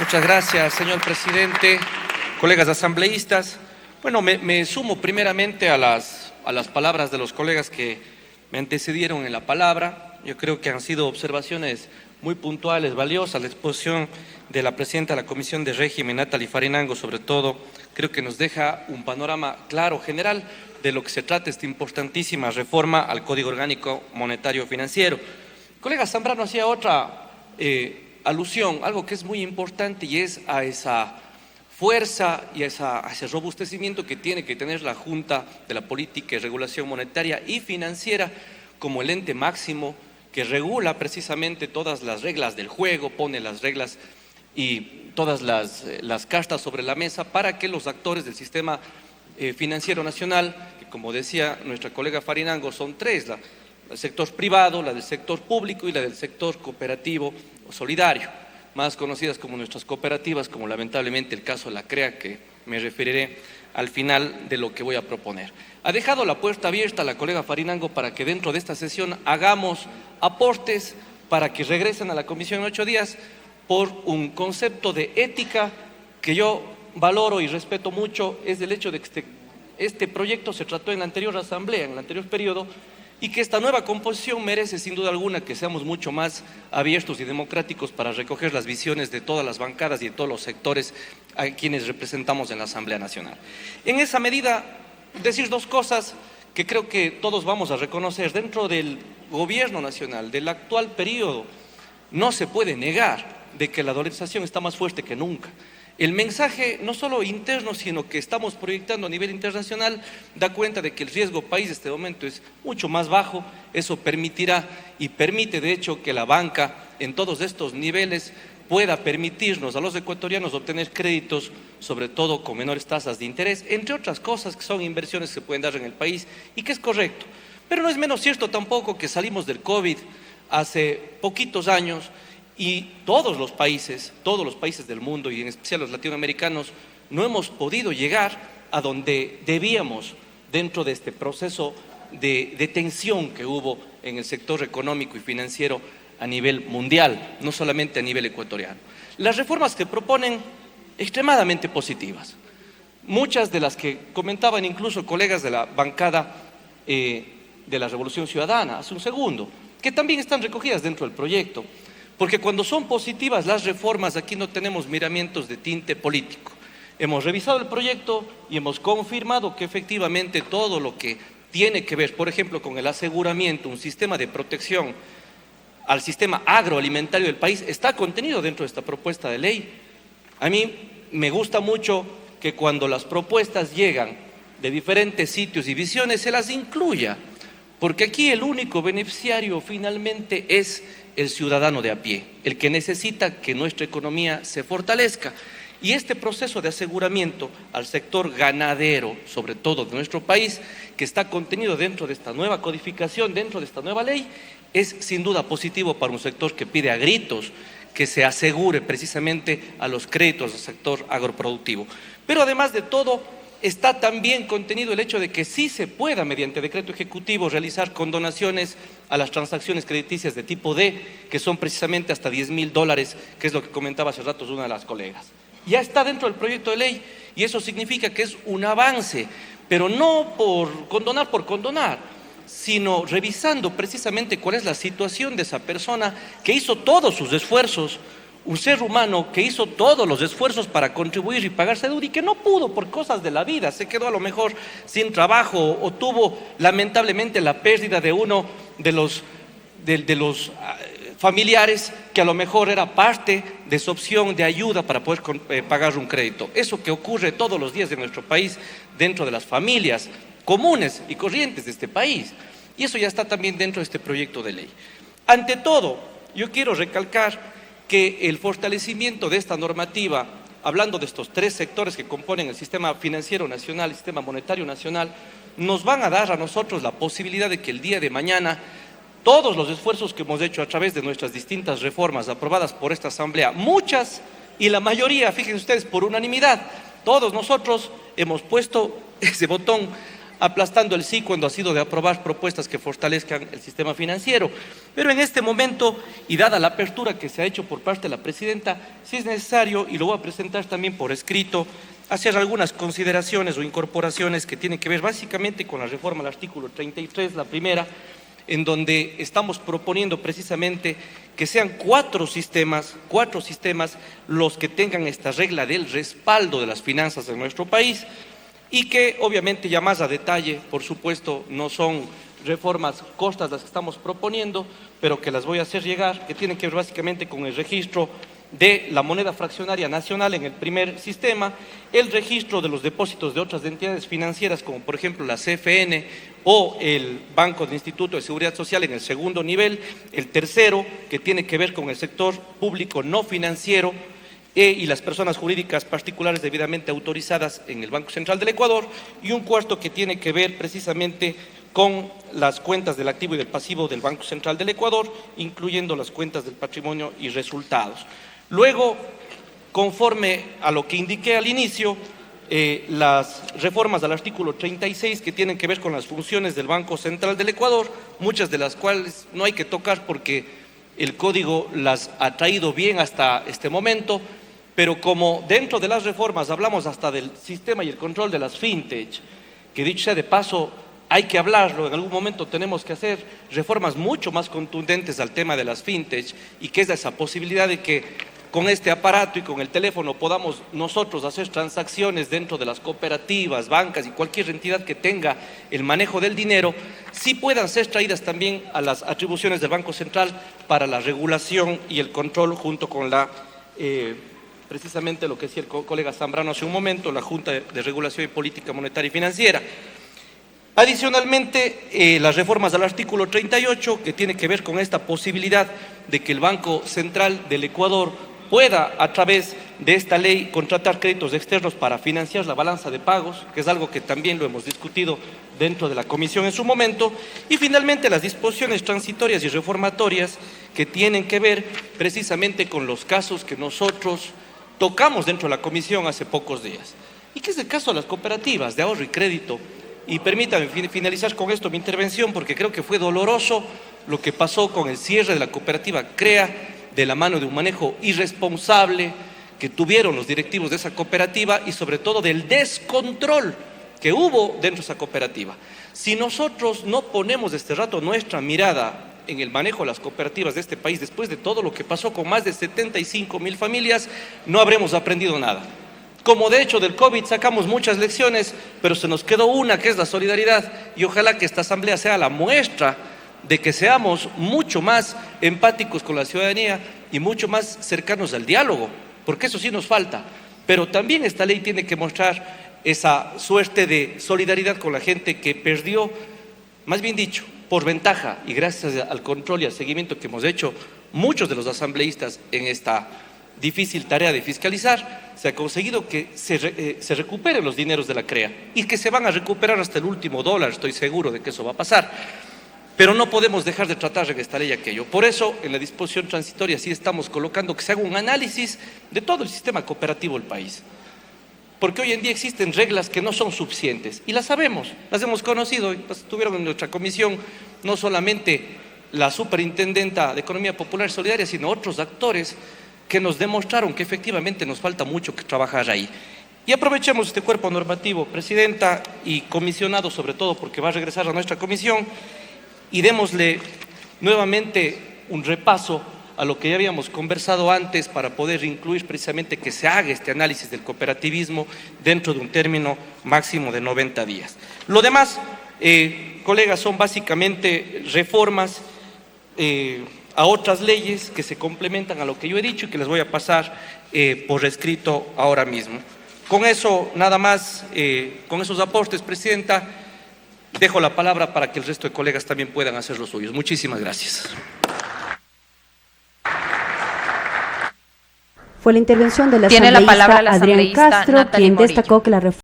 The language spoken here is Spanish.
Muchas gracias, señor presidente, colegas asambleístas. Bueno, me sumo primeramente a las palabras de los colegas que me antecedieron en la palabra. Yo creo que han sido observaciones muy puntuales, valiosas. La exposición de la presidenta de la Comisión de Régimen, Nathalie Farinango, sobre todo, creo que nos deja un panorama claro, general, de lo que se trata esta importantísima reforma al Código Orgánico Monetario Financiero. El colega Zambrano hacía otra alusión, algo que es muy importante, y es a esa fuerza y a ese robustecimiento que tiene que tener la Junta de la Política y Regulación Monetaria y Financiera como el ente máximo que regula precisamente todas las reglas del juego, pone las reglas y todas las cartas sobre la mesa para que los actores del sistema financiero nacional, que como decía nuestra colega Farinango, son tres: la del sector privado, la del sector público y la del sector cooperativo o solidario, más conocidas como nuestras cooperativas, como lamentablemente el caso de la CREA, que me referiré al final de lo que voy a proponer. Ha dejado la puerta abierta la colega Farinango para que dentro de esta sesión hagamos aportes para que regresen a la comisión en 8 días por un concepto de ética que yo valoro y respeto mucho. Es el hecho de que este proyecto se trató en la anterior asamblea, en el anterior periodo, y que esta nueva composición merece sin duda alguna que seamos mucho más abiertos y democráticos para recoger las visiones de todas las bancadas y de todos los sectores a quienes representamos en la Asamblea Nacional. En esa medida, decir dos cosas que creo que todos vamos a reconocer. Dentro del gobierno nacional, del actual periodo, no se puede negar de que la dolarización está más fuerte que nunca. El mensaje, no solo interno, sino que estamos proyectando a nivel internacional, da cuenta de que el riesgo país en este momento es mucho más bajo. Eso permitirá y permite, de hecho, que la banca en todos estos niveles pueda permitirnos a los ecuatorianos obtener créditos, sobre todo con menores tasas de interés, entre otras cosas que son inversiones que se pueden dar en el país y que es correcto. Pero no es menos cierto tampoco que salimos del COVID hace poquitos años y todos los países del mundo, y en especial los latinoamericanos, no hemos podido llegar a donde debíamos dentro de este proceso de tensión que hubo en el sector económico y financiero a nivel mundial, no solamente a nivel ecuatoriano. Las reformas que proponen, extremadamente positivas, muchas de las que comentaban incluso colegas de la bancada de la Revolución Ciudadana hace un segundo, que también están recogidas dentro del proyecto. Porque cuando son positivas las reformas, aquí no tenemos miramientos de tinte político. Hemos revisado el proyecto y hemos confirmado que efectivamente todo lo que tiene que ver, por ejemplo, con el aseguramiento, un sistema de protección al sistema agroalimentario del país, está contenido dentro de esta propuesta de ley. A mí me gusta mucho que cuando las propuestas llegan de diferentes sitios y visiones se las incluya, porque aquí el único beneficiario finalmente es el ciudadano de a pie, el que necesita que nuestra economía se fortalezca. Y este proceso de aseguramiento al sector ganadero, sobre todo de nuestro país, que está contenido dentro de esta nueva codificación, dentro de esta nueva ley, es sin duda positivo para un sector que pide a gritos que se asegure precisamente a los créditos del sector agroproductivo. Pero además de todo, está también contenido el hecho de que sí se pueda, mediante decreto ejecutivo, realizar condonaciones a las transacciones crediticias de tipo D, que son precisamente hasta $10,000, que es lo que comentaba hace rato una de las colegas. Ya está dentro del proyecto de ley y eso significa que es un avance, pero no por condonar, sino revisando precisamente cuál es la situación de esa persona que hizo todos sus esfuerzos, un ser humano que hizo todos los esfuerzos para contribuir y pagarse deuda y que no pudo por cosas de la vida, se quedó a lo mejor sin trabajo o tuvo lamentablemente la pérdida de uno de los familiares que a lo mejor era parte de su opción de ayuda para poder pagar un crédito. Eso que ocurre todos los días en nuestro país dentro de las familias comunes y corrientes de este país. Y eso ya está también dentro de este proyecto de ley. Ante todo, yo quiero recalcar que el fortalecimiento de esta normativa, hablando de estos tres sectores que componen el sistema financiero nacional, el sistema monetario nacional, nos van a dar a nosotros la posibilidad de que el día de mañana todos los esfuerzos que hemos hecho a través de nuestras distintas reformas aprobadas por esta Asamblea, muchas y la mayoría, fíjense ustedes, por unanimidad, todos nosotros hemos puesto ese botón aplastando el sí cuando ha sido de aprobar propuestas que fortalezcan el sistema financiero. Pero en este momento, y dada la apertura que se ha hecho por parte de la presidenta, sí es necesario, y lo voy a presentar también por escrito, hacer algunas consideraciones o incorporaciones que tienen que ver básicamente con la reforma al artículo 33, la primera, en donde estamos proponiendo precisamente que sean cuatro sistemas los que tengan esta regla del respaldo de las finanzas de nuestro país y que obviamente ya más a detalle, por supuesto, no son reformas cortas las que estamos proponiendo, pero que las voy a hacer llegar, que tienen que ver básicamente con el registro de la moneda fraccionaria nacional en el primer sistema, el registro de los depósitos de otras entidades financieras como por ejemplo la CFN o el Banco del Instituto de Seguridad Social en el segundo nivel, el tercero que tiene que ver con el sector público no financiero y las personas jurídicas particulares debidamente autorizadas en el Banco Central del Ecuador y un cuarto que tiene que ver precisamente con las cuentas del activo y del pasivo del Banco Central del Ecuador, incluyendo las cuentas del patrimonio y resultados. Luego, conforme a lo que indiqué al inicio, las reformas al artículo 36 que tienen que ver con las funciones del Banco Central del Ecuador, muchas de las cuales no hay que tocar porque el código las ha traído bien hasta este momento, pero como dentro de las reformas hablamos hasta del sistema y el control de las fintech, que dicho sea de paso, hay que hablarlo, en algún momento tenemos que hacer reformas mucho más contundentes al tema de las fintech y que es esa posibilidad de que con este aparato y con el teléfono podamos nosotros hacer transacciones dentro de las cooperativas, bancas y cualquier entidad que tenga el manejo del dinero, sí puedan ser traídas también a las atribuciones del Banco Central para la regulación y el control junto con la, precisamente lo que decía el colega Zambrano hace un momento, la Junta de Regulación y Política Monetaria y Financiera. Adicionalmente, las reformas al artículo 38, que tiene que ver con esta posibilidad de que el Banco Central del Ecuador pueda, a través de esta ley, contratar créditos externos para financiar la balanza de pagos, que es algo que también lo hemos discutido dentro de la comisión en su momento, y finalmente las disposiciones transitorias y reformatorias que tienen que ver precisamente con los casos que nosotros tocamos dentro de la comisión hace pocos días, y que es el caso de las cooperativas de ahorro y crédito. Y permítanme finalizar con esto mi intervención porque creo que fue doloroso lo que pasó con el cierre de la cooperativa CREA de la mano de un manejo irresponsable que tuvieron los directivos de esa cooperativa y sobre todo del descontrol que hubo dentro de esa cooperativa. Si nosotros no ponemos este rato nuestra mirada en el manejo de las cooperativas de este país después de todo lo que pasó con más de 75,000 familias, no habremos aprendido nada. Como de hecho del COVID sacamos muchas lecciones, pero se nos quedó una que es la solidaridad y ojalá que esta asamblea sea la muestra de que seamos mucho más empáticos con la ciudadanía y mucho más cercanos al diálogo, porque eso sí nos falta. Pero también esta ley tiene que mostrar esa suerte de solidaridad con la gente que perdió, más bien dicho, por ventaja y gracias al control y al seguimiento que hemos hecho muchos de los asambleístas en esta difícil tarea de fiscalizar, se ha conseguido que se recuperen los dineros de la CREA y que se van a recuperar hasta el último dólar, estoy seguro de que eso va a pasar. Pero no podemos dejar de tratar en esta ley aquello. Por eso, en la disposición transitoria sí estamos colocando que se haga un análisis de todo el sistema cooperativo del país. Porque hoy en día existen reglas que no son suficientes y las sabemos, las hemos conocido, estuvieron en nuestra comisión no solamente la superintendenta de Economía Popular y Solidaria, sino otros actores que nos demostraron que efectivamente nos falta mucho que trabajar ahí. Y aprovechemos este cuerpo normativo, presidenta y comisionado sobre todo porque va a regresar a nuestra comisión, y démosle nuevamente un repaso a lo que ya habíamos conversado antes para poder incluir precisamente que se haga este análisis del cooperativismo dentro de un término máximo de 90 días. Lo demás, colegas, son básicamente reformas a otras leyes que se complementan a lo que yo he dicho y que les voy a pasar por escrito ahora mismo. Con eso, nada más, con esos aportes, presidenta, dejo la palabra para que el resto de colegas también puedan hacer los suyos. Muchísimas gracias. Fue la intervención de la Tiene la asambleísta palabra la Adrián asambleísta Castro, Natalie quien Morillo. destacó que la reforma